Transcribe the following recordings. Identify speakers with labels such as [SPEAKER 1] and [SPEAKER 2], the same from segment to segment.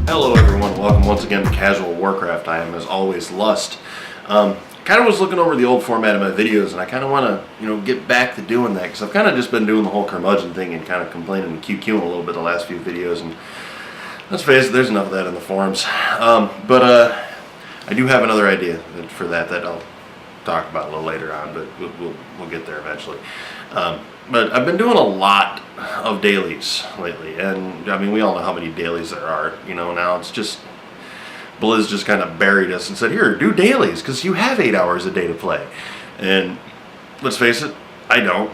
[SPEAKER 1] Hello everyone, welcome once again to Casual Warcraft. I am as always Lust. Kind of was looking over the old format of my videos, and I kind of want to, get back to doing that, because I've kind of just been doing the whole curmudgeon thing and kind of complaining and QQing a little bit the last few videos, and let's face it, there's enough of that in the forums. But I do have another idea for that I'll talk about a little later on, but we'll get there eventually. But I've been doing a lot of dailies lately, and I mean, we all know how many dailies there are. Now it's just Blizz just kind of buried us and said, here, do dailies, because you have 8 hours a day to play. And let's face it, I don't.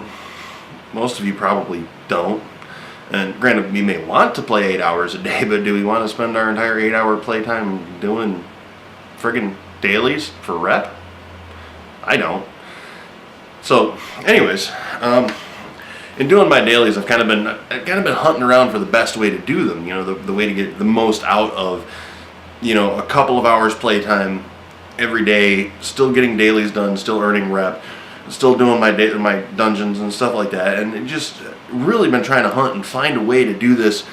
[SPEAKER 1] Most of you probably don't. And granted, we may want to play 8 hours a day, but do we want to spend our entire 8-hour playtime doing friggin' dailies for rep? I don't. So, anyways, in doing my dailies, I've kind of been hunting around for the best way to do them. The way to get the most out of, a couple of hours playtime every day, still getting dailies done, still earning rep, still doing my dungeons and stuff like that, and just really been trying to hunt and find a way to do this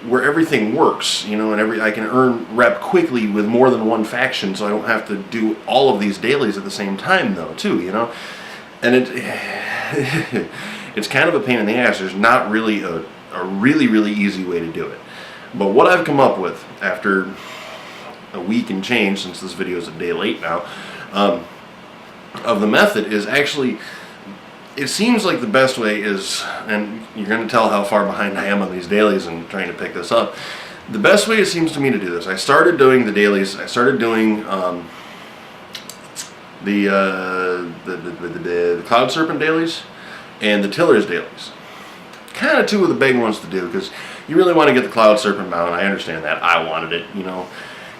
[SPEAKER 1] where everything works, and I can earn rep quickly with more than one faction, so I don't have to do all of these dailies at the same time, though, too, and it's kind of a pain in the ass. There's not really a really easy way to do it. But what I've come up with after a week and change, since this video is a day late now, of the method is actually, it seems like the best way is, and you're going to tell how far behind I am on these dailies and trying to pick this up. The best way it seems to me to do this, I started doing the dailies, I started doing the Cloud Serpent dailies and the Tillers dailies. Kind of two of the big ones to do, because you really want to get the Cloud Serpent mount. I understand that. I wanted it,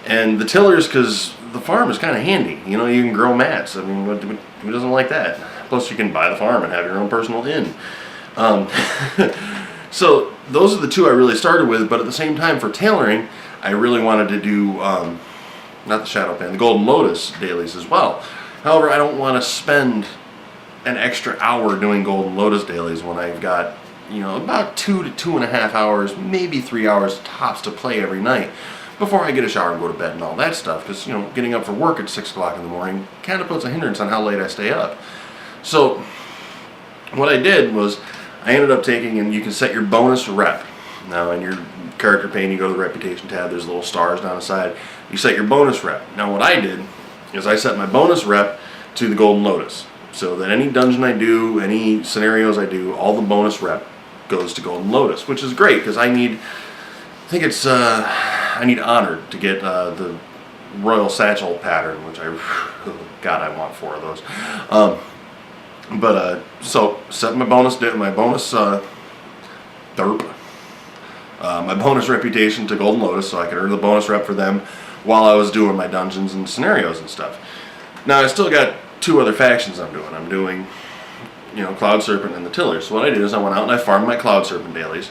[SPEAKER 1] And the Tillers, because the farm is kind of handy. You can grow mats. I mean, who doesn't like that? Plus, you can buy the farm and have your own personal inn. So those are the two I really started with, but at the same time, for tailoring, I really wanted to do, not the Shadow Pan, the Golden Lotus dailies as well. However, I don't want to spend an extra hour doing Golden Lotus dailies when I've got, about 2 to 2.5 hours, maybe 3 hours tops to play every night before I get a shower and go to bed and all that stuff. Because, getting up for work at 6 o'clock in the morning kind of puts a hindrance on how late I stay up. So what I did was I ended up taking, and you can set your bonus rep. Now in your character pane, you go to the reputation tab, there's little stars down the side. You set your bonus rep. Now what I did is I set my bonus rep to the Golden Lotus, so that any dungeon I do, any scenarios I do, all the bonus rep goes to Golden Lotus, which is great, because I need Honored to get the Royal Satchel pattern, which God, I want 4 of those. So set my bonus my bonus reputation to Golden Lotus, so I could earn the bonus rep for them while I was doing my dungeons and scenarios and stuff. Now I still got 2 other factions I'm doing. I'm doing, Cloud Serpent and the Tillers. So what I did is I went out and I farmed my Cloud Serpent dailies.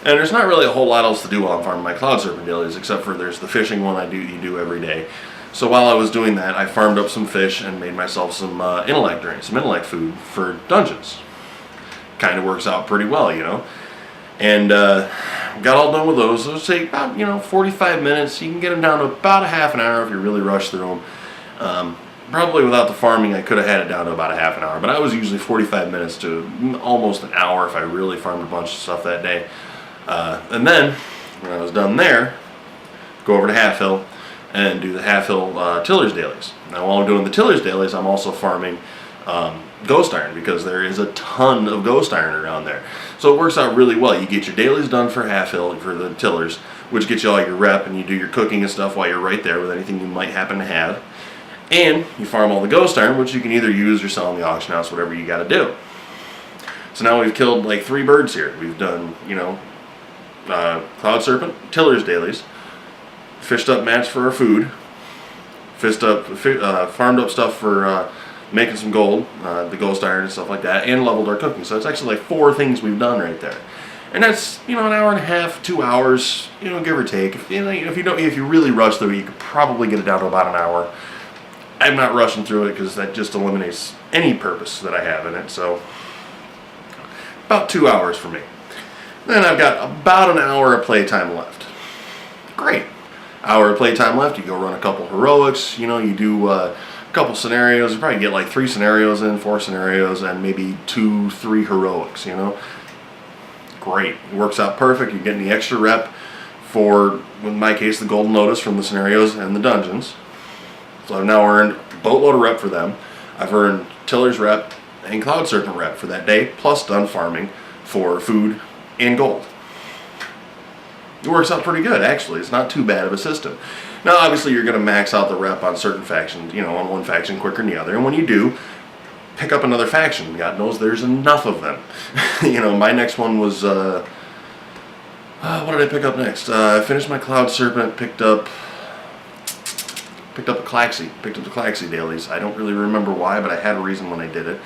[SPEAKER 1] And there's not really a whole lot else to do while I'm farming my Cloud Serpent dailies, except for there's the fishing one you do every day. So while I was doing that, I farmed up some fish and made myself some intellect food for dungeons. Kind of works out pretty well, And got all done with those. Those take about 45 minutes. You can get them down to about a half an hour if you really rush through them. Probably without the farming, I could have had it down to about a half an hour, but I was usually 45 minutes to almost an hour if I really farmed a bunch of stuff that day. And then, when I was done there, go over to Half Hill and do the Half Hill Tillers dailies. Now, while I'm doing the Tillers dailies, I'm also farming Ghost Iron, because there is a ton of Ghost Iron around there. So it works out really well. You get your dailies done for Half Hill, for the Tillers, which gets you all your rep, and you do your cooking and stuff while you're right there with anything you might happen to have. And you farm all the Ghost Iron, which you can either use or sell in the auction house, whatever you got to do. So now we've killed like 3 birds here. We've done, Cloud Serpent, Tillers dailies, fished up mats for our food, farmed up stuff for making some gold, the Ghost Iron and stuff like that, and leveled our cooking. So it's actually like 4 things we've done right there. And that's, an hour and a half, 2 hours, give or take. If you really rush through it, you could probably get it down to about an hour. I'm not rushing through it because that just eliminates any purpose that I have in it. So about 2 hours for me. Then I've got about an hour of playtime left. Great. hour of playtime left, you go run a couple heroics, you know, you do a couple scenarios, you probably get like 3 scenarios in, 4 scenarios, and maybe 2, 3 heroics, you know. Great, it works out perfect. You're getting the extra rep for, in my case, the Golden Lotus from the scenarios and the dungeons. So I've now earned a boatload of rep for them. I've earned Tiller's rep and Cloud Serpent rep for that day, plus done farming for food and gold. It works out pretty good, actually. It's not too bad of a system. Now, obviously, you're going to max out the rep on certain factions, you know, on one faction quicker than the other. And when you do, pick up another faction. God knows there's enough of them. You know, my next one was, what did I pick up next? I finished my Cloud Serpent, picked up a Claxi. Picked up the Claxi dailies. I don't really remember why, but I had a reason when I did it.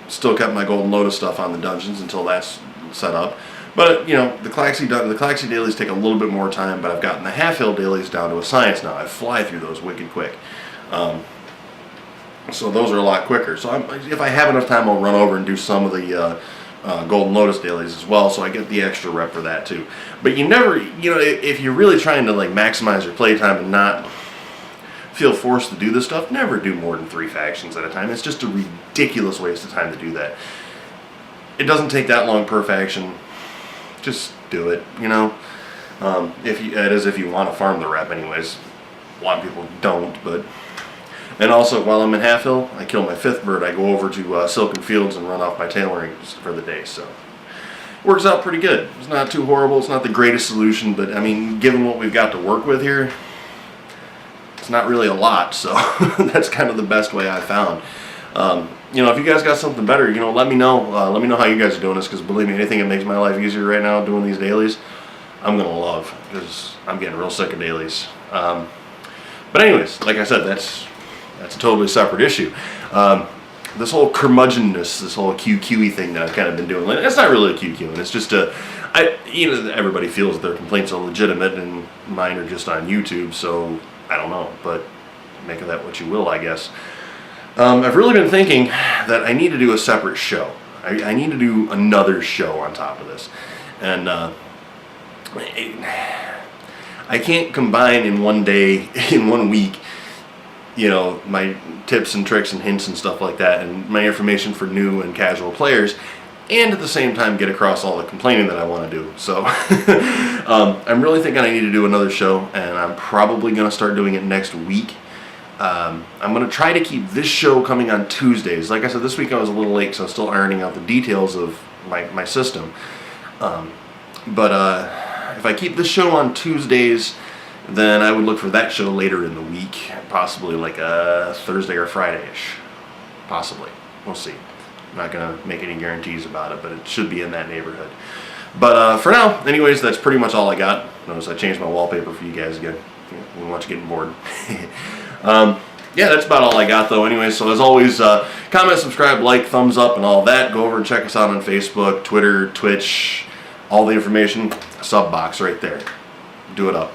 [SPEAKER 1] Still kept my Golden Lotus stuff on the dungeons until that's set up. But, you know, the Claxi dailies take a little bit more time, but I've gotten the half-hill dailies down to a science now. I fly through those wicked quick. So those are a lot quicker. So if I have enough time, I'll run over and do some of the Golden Lotus dailies as well, so I get the extra rep for that too. But you never, you know, if you're really trying to like maximize your playtime and not feel forced to do this stuff, never do more than 3 factions at a time. It's just a ridiculous waste of time to do that. It doesn't take that long per faction. Just do it, you know. If you want to farm the rep anyways. A lot of people don't, but... And also, while I'm in Half Hill, I kill my 5th bird, I go over to Silken Fields and run off my tailoring for the day, so... Works out pretty good. It's not too horrible, it's not the greatest solution, but I mean, given what we've got to work with here, it's not really a lot, so that's kind of the best way I found. You know, if you guys got something better, you know, let me know. Let me know how you guys are doing this, because believe me, anything that makes my life easier right now doing these dailies, I'm going to love, because I'm getting real sick of dailies. But anyways, like I said, that's a totally separate issue. This whole curmudgeonness, this whole QQE thing that I've kind of been doing, it's not really a QQ, and it's just you know, everybody feels their complaints are legitimate, and mine are just on YouTube, so I don't know, but make of that what you will, I guess. I've really been thinking that I need to do a separate show. I need to do another show on top of this. And I can't combine in one day, in 1 week, you know, my tips and tricks and hints and stuff like that, and my information for new and casual players, and at the same time get across all the complaining that I want to do. So I'm really thinking I need to do another show, and I'm probably going to start doing it next week. I'm going to try to keep this show coming on Tuesdays. Like I said, this week I was a little late, so I'm still ironing out the details of my system. But if I keep this show on Tuesdays, then I would look for that show later in the week, possibly like a Thursday or Friday-ish. Possibly. We'll see. I'm not going to make any guarantees about it, but it should be in that neighborhood. But for now, anyways, that's pretty much all I got. Notice I changed my wallpaper for you guys again. We don't want you getting bored. Yeah, that's about all I got though anyway. So as always, comment, subscribe, like, thumbs up, and all that. Go over and check us out on Facebook, Twitter, Twitch, all the information, sub box right there. Do it up.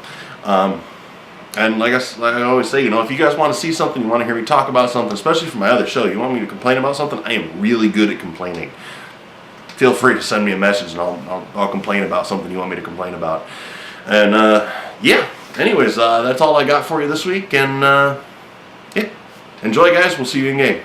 [SPEAKER 1] And like I always say, you know, if you guys want to see something, you want to hear me talk about something, especially for my other show, you want me to complain about something, I am really good at complaining. Feel free to send me a message and I'll complain about something you want me to complain about. And yeah, anyways, that's all I got for you this week, and yeah, enjoy guys, we'll see you in game.